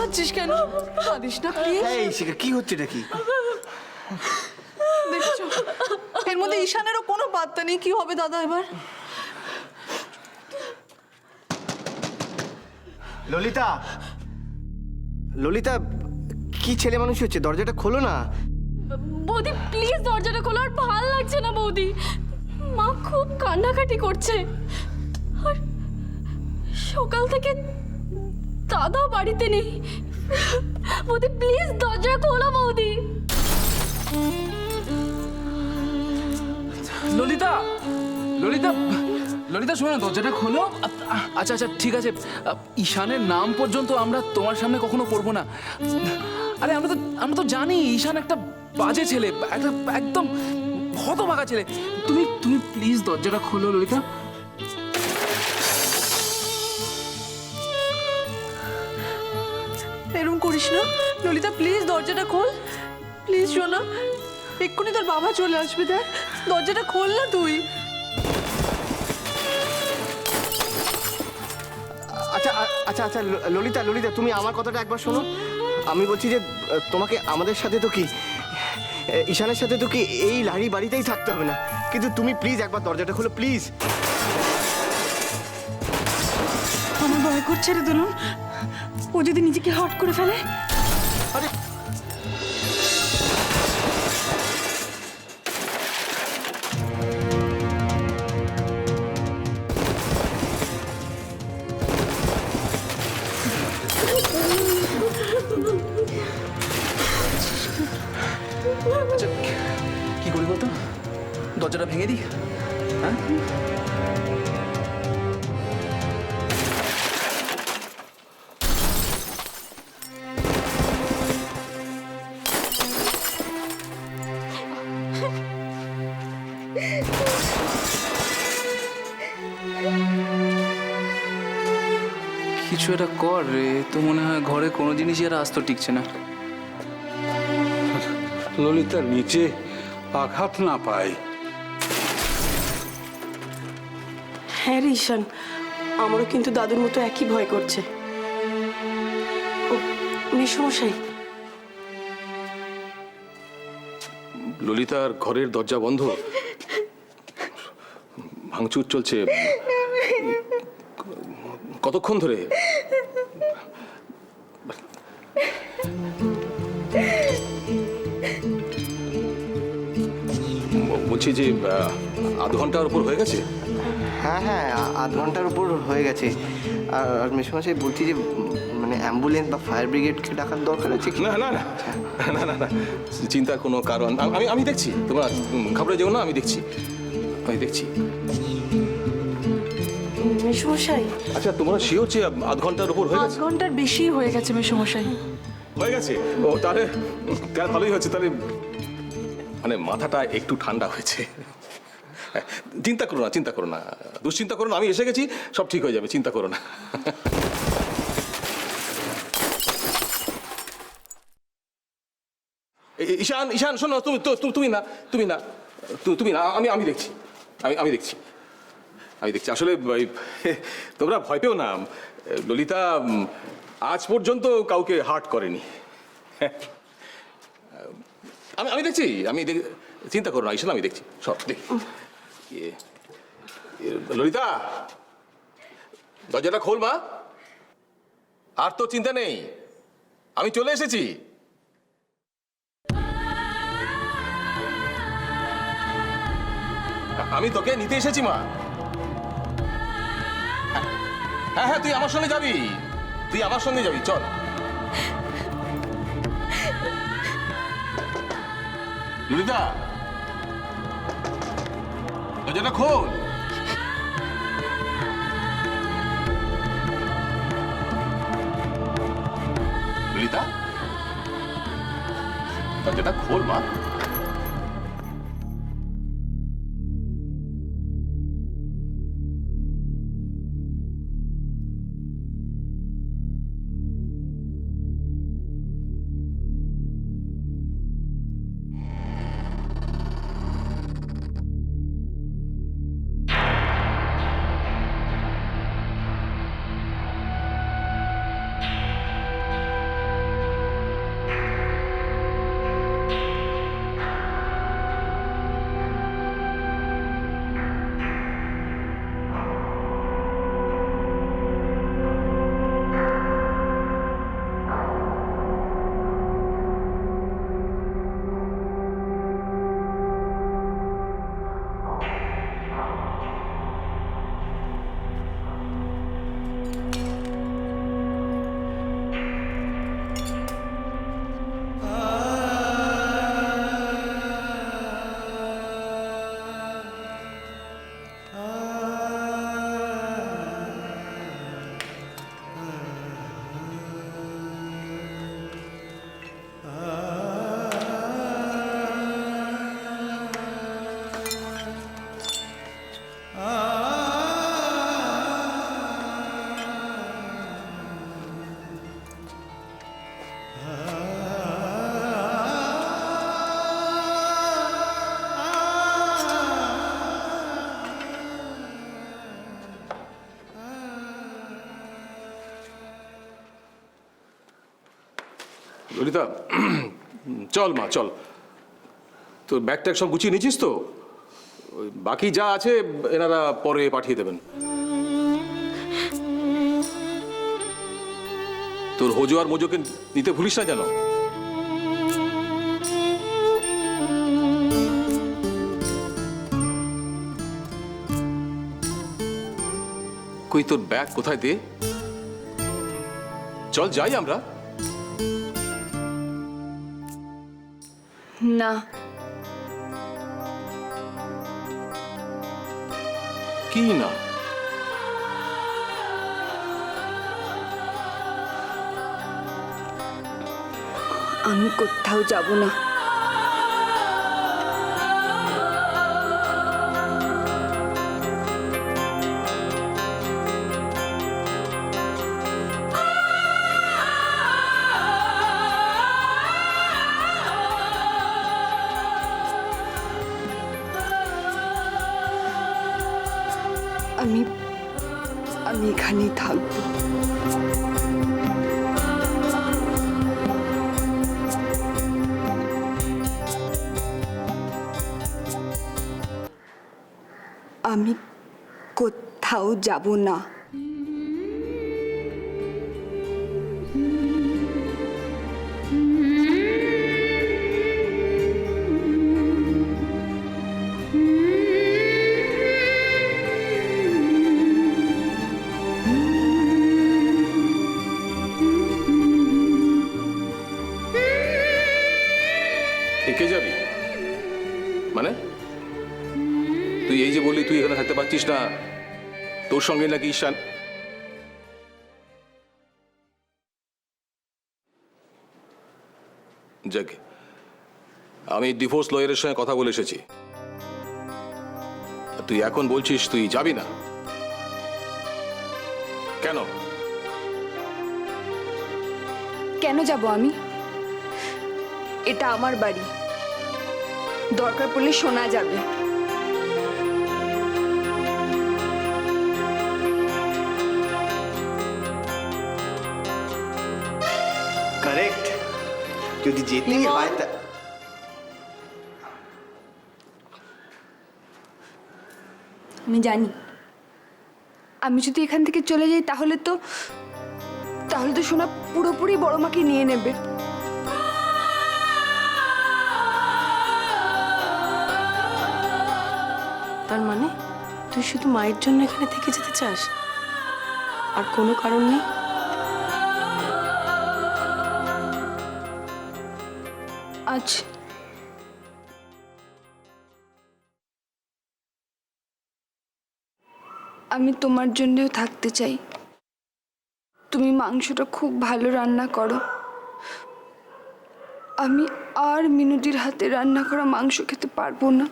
কাঁদছিস কেন? কাঁদিস না প্লিজ। এই শিখা, কি হচ্ছে এটা কি? দেখছো এর মধ্যে ঈশানেরও কোনো বার্তা নেই। কি হবে দাদা এবার? ললিতা, ললিতা, কি ছেলে মানুষ হচ্ছে? দরজাটা খোলো না। বৌদি প্লিজ দরজাটা খোলো, আর ভাল লাগছে না বৌদি। মা খুব কান্নাকাটি করছে, আর সকাল থেকে দাদা বাড়িতে নেই। বৌদি প্লিজ দরজা খোলো বৌদি। ললিতা, ললিতা, ললিতা শোনো না, দরজাটা খোলো। আচ্ছা আচ্ছা ঠিক আছে, ঈশানের নাম পর্যন্ত আমরা তোমার সামনে কখনো পড়বো না। আরে আমরা তো জানি ঈশান একটা বাজে ছেলে, একটা একদম হতভাগা ছেলে। তুমি তুমি প্লিজ দরজাটা খোলো ললিতা। এরকম করিস না ললিতা, প্লিজ দরজাটা খোল প্লিজ। শোনা, এক্ষুনি তোর বাবা চলে আসবে। দেখ দরজাটা খোল না তুই। আচ্ছা আচ্ছা আচ্ছা ললিতা, ললিতা, তুমি আমার কথাটা একবার শোনো। আমি বলছি যে তোমাকে আমাদের সাথে তো কি, ঈশানের সাথে তো কি এই লাড়ি বাড়িতেই থাকতে হবে না, কিন্তু তুমি প্লিজ একবার দরজাটা খোলো প্লিজ। আমার ভয় করছে রে দুলুন, ও যদি নিজেকে হার্ট করে ফেলে। আরে আচ্ছা কি করি বলতো, দরজাটা ভেঙে দিই? হ্যাঁ কিছু একটা কর রে, তো মনে হয় ঘরে কোনো জিনিসই আর আস্ত টিকছে না। ললিতা নিচে আঘাত না পায়। হ্যাঁ রে ঈশান, আমারও কিন্তু দাদুর মতো একই ভয় করছে। ও মেসমশাই, ললিতার ঘরের দরজা বন্ধ, ভাঙচুর চলছে। কতক্ষণ ধরে? বলছি যে আধ ঘন্টার উপর হয়ে গেছে। হ্যাঁ হ্যাঁ, আধ ঘন্টার উপর হয়ে গেছে। আর মেসোমশাই বলছি যে মানে অ্যাম্বুলেন্স বা ফায়ার ব্রিগেডকে ডাকার দরকার আছে কি? না না না না না না, চিন্তার কোনো কারণ। আমি দেখছি, তোমরা ঘাবড়ে যেও না, আমি দেখছি, আমি দেখছি। মেসমশাই, আচ্ছা তোমরা শিওর যে আধ ঘন্টার উপর হয়ে 5 গেছে? ঘন্টার বেশি হয়ে গেছে মেসমশাই। হয়ে গেছে? ও তাহলে তাহলে ভালোই হয়েছে। তাহলে মানে মাথাটা একটু ঠান্ডা হয়েছে। চিন্তা করো না, চিন্তা করো না, দুশ্চিন্তা করো না, আমি এসে গেছি, সব ঠিক হয়ে যাবে, চিন্তা করো না। ঈশান, ঈশান শোনো, তুমি না, তুমি না, তুমি না, আমি দেখছি, আমি দেখছি, আমি দেখছি। আসলে তোমরা ভয় পেও না, ললিতা আজ পর্যন্ত কাউকে হার্ট করেনি। আমি দেখছি, চিন্তা করো না ঈশান, আমি দেখছি সব। ললিতা, দরজাটা খোল মা। আর তো চিন্তা নেই, আমি চলে এসেছি। আমি তোকে নিতে এসেছি মা। হ্যাঁ হ্যাঁ, তুই আমার সঙ্গে যাবি, তুই আমার সঙ্গে যাবি, চল। ললিতা, দরজাটা খোল। ললিতা, দরজাটা খোল মা। ললিতা চল মা চল, তোর ব্যাগ ট্যাগ সব গুছিয়ে নিয়েছিস তো? ওই বাকি যা আছে এনারা পরে পাঠিয়ে দেবেন। তোর হোজো আর মোজোকে নিতে ভুলিস না যেন। কই তোর ব্যাগ কোথায় দে? চল যাই আমরা। না, কি না? আমি কোথাও যাব না। আমি এখানেই থাকবো। আমি কোথাও যাব না। থেকে যাবি মানে? তুই এই যে বললি তুই এখানে থাকতে পারছিস না, তোর সঙ্গে নাকি ঈশান? যাক, আমি ডিভোর্স লয়ারের সঙ্গে কথা বলে এসেছি। আর তুই এখন বলছিস তুই যাবি না কেন? কেন যাব আমি? এটা আমার বাড়ি, দরকার পড়লে শোনা যাবে। কারেক্ট, যদি যেতেই হয় তা আমি জানি আমি যদি এখান থেকে চলে যাই তাহলে তো সোনা পুরোপুরি বড় মাকে নিয়ে নেবে। তার মানে তুই শুধু মায়ের জন্য এখানে থেকে যেতে চাস, আর কোনো কারণ নেই? আজ আমি তোমার জন্যও থাকতে চাই। তুমি মাংসটা খুব ভালো রান্না করো। আমি আর মিনুদির হাতে রান্না করা মাংস খেতে পারবো না।